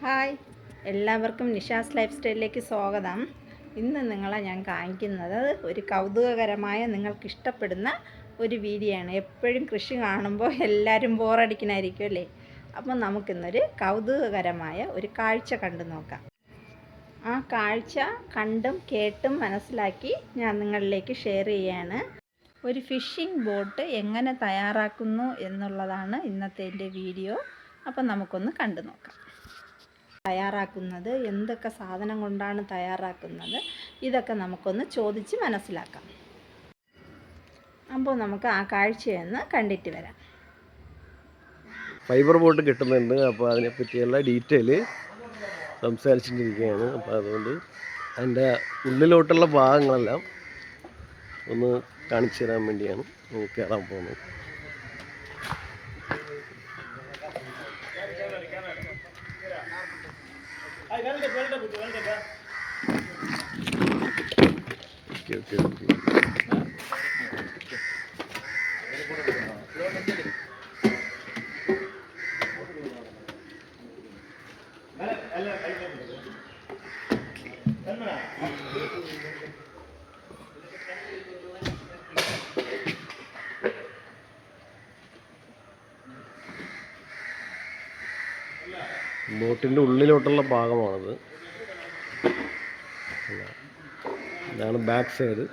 Hi, എല്ലാവർക്കും Nisha's life സ്റ്റൈലിലേക്ക് സ്വാഗതം. ഇന്ന് നിങ്ങളെ ഞാൻ കാണിക്കുന്നത് ഒരു കൗതുകകരമായ നിങ്ങൾക്കിഷ്ടപ്പെടുന്ന ഒരു വീഡിയോ ആണ്. എപ്പോഴും കൃഷി കാണുമ്പോൾ എല്ലാവരും ബോറടിക്കണായിരിക്കും അല്ലേ? അപ്പോൾ നമുക്കിന്നൊരു കൗതുകകരമായ ഒരു കാഴ്ച കണ്ടു നോക്കാം. ആ കാഴ്ച കണ്ടും കേട്ടും മനസ്സിലാക്കി ഞാൻ നിങ്ങളിലേക്ക് ഷെയർ ചെയ്യാണ്. ഒരു ഫിഷിംഗ് ബോട്ട് എങ്ങനെ തയ്യാറാക്കുന്നു എന്നുള്ളതാണ് ഇന്നത്തെ എൻ്റെ വീഡിയോ. അപ്പോൾ നമുക്കൊന്ന് കണ്ടു നോക്കാം. തയ്യാറാക്കുന്നത് എന്തൊക്കെ സാധനം കൊണ്ടാണ് തയ്യാറാക്കുന്നത് ഇതൊക്കെ നമുക്കൊന്ന് ചോദിച്ച് മനസ്സിലാക്കാം. അപ്പോൾ നമുക്ക് ആ കാഴ്ചയൊന്ന് കണ്ടിട്ട് വരാം. ഫൈബർ ബോട്ട് കിട്ടുന്നുണ്ട്. അപ്പോൾ അതിനെപ്പറ്റിയുള്ള ഡീറ്റെയിൽ സംസാരിച്ചിട്ടിരിക്കുകയാണ്. അപ്പോൾ അതുകൊണ്ട് അതിൻ്റെ ഉള്ളിലോട്ടുള്ള ഭാഗങ്ങളെല്ലാം ഒന്ന് കാണിച്ചു തരാൻ വേണ്ടിയാണ് കയറാൻ പോകുന്നത്. ബോട്ടിൻ്റെ ഉള്ളിലോട്ടുള്ള ഭാഗമാണത്. ഇതാണ് ബാക്ക് സൈഡ്.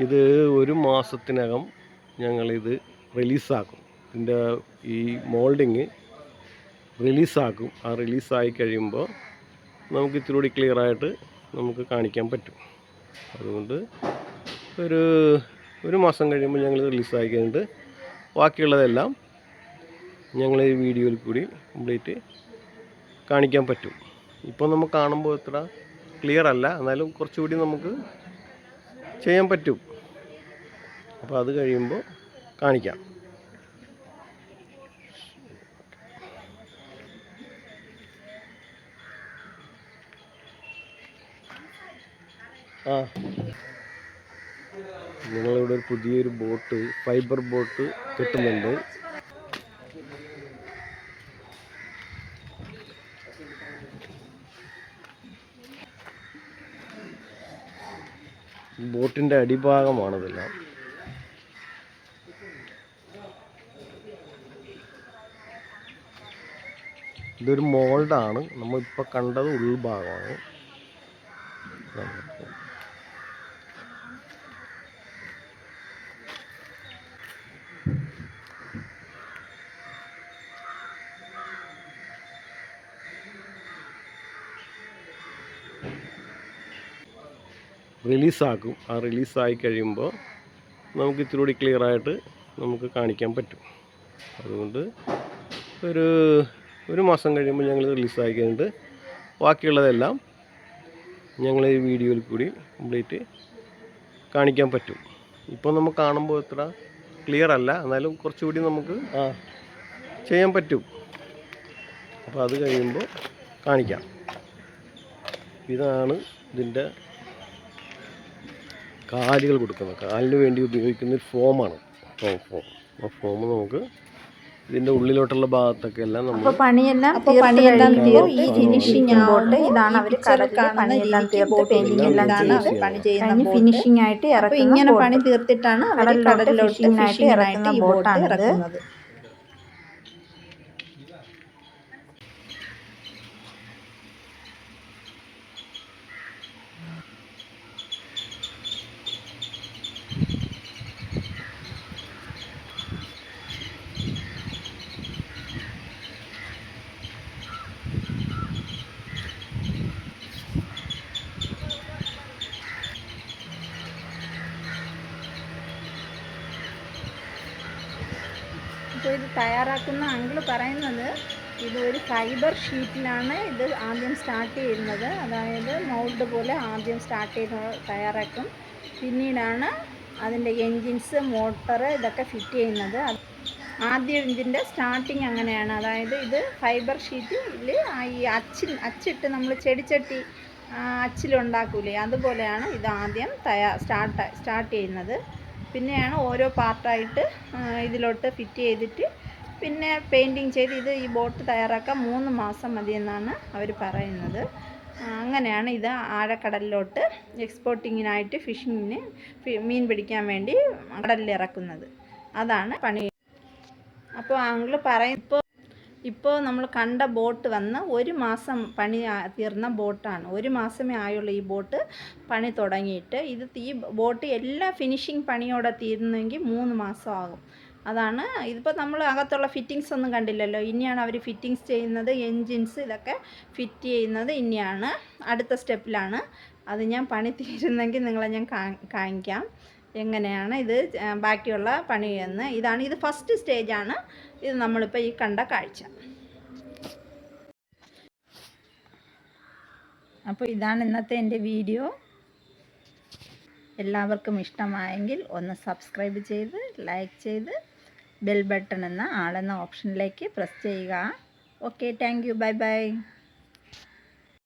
ഇത് ഒരു മാസത്തിനകം ഞങ്ങളിത് റിലീസാക്കും. ഇതിൻ്റെ ഈ മോൾഡിങ് റിലീസാക്കും. ആ റിലീസായി കഴിയുമ്പോൾ നമുക്ക് ഇത്തിരി കൂടി ക്ലിയറായിട്ട് നമുക്ക് കാണിക്കാൻ പറ്റും. അതുകൊണ്ട് ഒരു മാസം കഴിയുമ്പോൾ ഞങ്ങൾ റിലീസായി കഴിഞ്ഞിട്ട് ബാക്കിയുള്ളതെല്ലാം ഞങ്ങൾ ഈ വീഡിയോയിൽ കൂടി കംപ്ലീറ്റ് കാണിക്കാൻ പറ്റും. ഇപ്പോൾ നമുക്ക് കാണുമ്പോൾ ഇത്ര ക്ലിയർ അല്ല, എന്നാലും കുറച്ചുകൂടി നമുക്ക് ചെയ്യാൻ പറ്റും. അപ്പോൾ അത് കഴിയുമ്പോൾ കാണിക്കാം. നിങ്ങളിവിടെ ഒരു പുതിയൊരു ബോട്ട്, ഫൈബർ ബോട്ട് കിട്ടുന്നുണ്ട്. ബോട്ടിൻ്റെ അടിഭാഗമാണിതെല്ലാം. ഇതൊരു മോൾഡാണ്. നമ്മളിപ്പോൾ കണ്ടത് ഉൾഭാഗമാണ്. റിലീസാക്കും. ആ റിലീസായി കഴിയുമ്പോൾ നമുക്ക് ഇത്തിരി കൂടി ക്ലിയറായിട്ട് നമുക്ക് കാണിക്കാൻ പറ്റും. അതുകൊണ്ട് ഒരു മാസം കഴിയുമ്പോൾ ഞങ്ങൾ റിലീസായി കഴിഞ്ഞിട്ട് ബാക്കിയുള്ളതെല്ലാം ഞങ്ങൾ ഈ വീഡിയോയിൽ കൂടി കംപ്ലീറ്റ് കാണിക്കാൻ പറ്റും. ഇപ്പോൾ നമുക്ക് കാണുമ്പോൾ ഇത്ര ക്ലിയർ അല്ല, എന്നാലും കുറച്ചുകൂടി നമുക്ക് ചെയ്യാൻ പറ്റും. അപ്പോൾ അത് കഴിയുമ്പോൾ കാണിക്കാം. ഇതാണ് ഇതിൻ്റെ കാലുകൾ കൊടുക്കുന്നത്. കാലിന് വേണ്ടി ഉപയോഗിക്കുന്ന ഒരു ഫോമാണ്. ആ ഫോം നമുക്ക് ഇതിൻ്റെ ഉള്ളിലോട്ടുള്ള ഭാഗത്തൊക്കെ എല്ലാം നമ്മൾ പണിയെല്ലാം ഈ ഫിനിഷിംഗ് ആവട്ടെ. ഇതാണ് അവർ പണിയെല്ലാം തീർത്ത് പെയിന്റിംഗ് എല്ലാം ചെയ്ത് പണി ചെയ്യുന്ന ഫിനിഷിംഗ് ആയിട്ട് ഇറക്കും. ഇങ്ങനെ പണി തീർത്തിട്ടാണ് അവർ കടലിലോട്ട് ഫിഷിംഗിനായിട്ട് ഈ ബോട്ട് ഇറക്കുന്നത്. അപ്പോൾ ഇത് തയ്യാറാക്കുന്ന അങ്കിള് പറയുന്നത് ഇത് ഒരു ഫൈബർ ഷീറ്റിലാണ് ഇത് ആദ്യം സ്റ്റാർട്ട് ചെയ്യുന്നത്. അതായത് മൗൾഡ് പോലെ ആദ്യം സ്റ്റാർട്ട് ചെയ്ത് തയ്യാറാക്കും. പിന്നീടാണ് അതിൻ്റെ എൻജിൻസ്, മോട്ടർ ഇതൊക്കെ ഫിറ്റ് ചെയ്യുന്നത്. ആദ്യം ഇതിൻ്റെ സ്റ്റാർട്ടിങ് അങ്ങനെയാണ്. അതായത് ഇത് ഫൈബർ ഷീറ്റിൽ ഈ അച്ചിട്ട് നമ്മൾ ചെടിച്ചട്ടി അച്ചിലുണ്ടാക്കൂലേ, അതുപോലെയാണ് ഇത് ആദ്യം സ്റ്റാർട്ട് ചെയ്യുന്നത്. പിന്നെയാണ് ഓരോ പാർട്ടായിട്ട് ഇതിലോട്ട് ഫിറ്റ് ചെയ്തിട്ട് പിന്നെ പെയിൻറ്റിങ് ചെയ്ത് ഈ ബോട്ട് തയ്യാറാക്കാൻ 3 മാസം മതിയെന്നാണ് അവർ പറയുന്നത്. അങ്ങനെയാണ് ഇത് ആഴക്കടലിലോട്ട് എക്സ്പോർട്ടിങ്ങിനായിട്ട് ഫിഷിങ്ങിന് മീൻ പിടിക്കാൻ വേണ്ടി കടലിൽ ഇറക്കുന്നത്. അതാണ് പണി. അപ്പോൾ അങ്കിൾ പറയും ഇപ്പോൾ നമ്മൾ കണ്ട ബോട്ട് വന്ന് 1 മാസം പണി തീർന്ന ബോട്ടാണ്. 1 മാസമേ ആയുള്ളൂ ഈ ബോട്ട് പണി തുടങ്ങിയിട്ട്. ഈ ബോട്ട് എല്ലാ ഫിനിഷിങ് പണിയോടെ തീരുന്നെങ്കിൽ 3 മാസം ആകും. അതാണ് ഇതിപ്പോൾ നമ്മൾ അകത്തുള്ള ഫിറ്റിങ്സ് ഒന്നും കണ്ടില്ലല്ലോ. ഇനിയാണ് അവർ ഫിറ്റിങ്സ് ചെയ്യുന്നത്. എൻജിൻസ് ഇതൊക്കെ ഫിറ്റ് ചെയ്യുന്നത് ഇനിയാണ്, അടുത്ത സ്റ്റെപ്പിലാണ്. അത് ഞാൻ പണി തീരുന്നെങ്കിൽ നിങ്ങളെ ഞാൻ കാണിക്കാം എങ്ങനെയാണ് ഇത് ബാക്കിയുള്ള പണിയെന്ന്. ഇത് ഫസ്റ്റ് സ്റ്റേജാണ്. ഇത് നമ്മളിപ്പോൾ ഈ കണ്ട കാഴ്ച. അപ്പോൾ ഇതാണ് ഇന്നത്തെ എൻ്റെ വീഡിയോ. എല്ലാവർക്കും ഇഷ്ടമായെങ്കിൽ ഒന്ന് സബ്സ്ക്രൈബ് ചെയ്ത് ലൈക്ക് ചെയ്ത് ബെൽ ബട്ടൺ എന്ന ആളെന്ന ഓപ്ഷനിലേക്ക് പ്രസ് ചെയ്യുക. Okay, thank you, bye bye.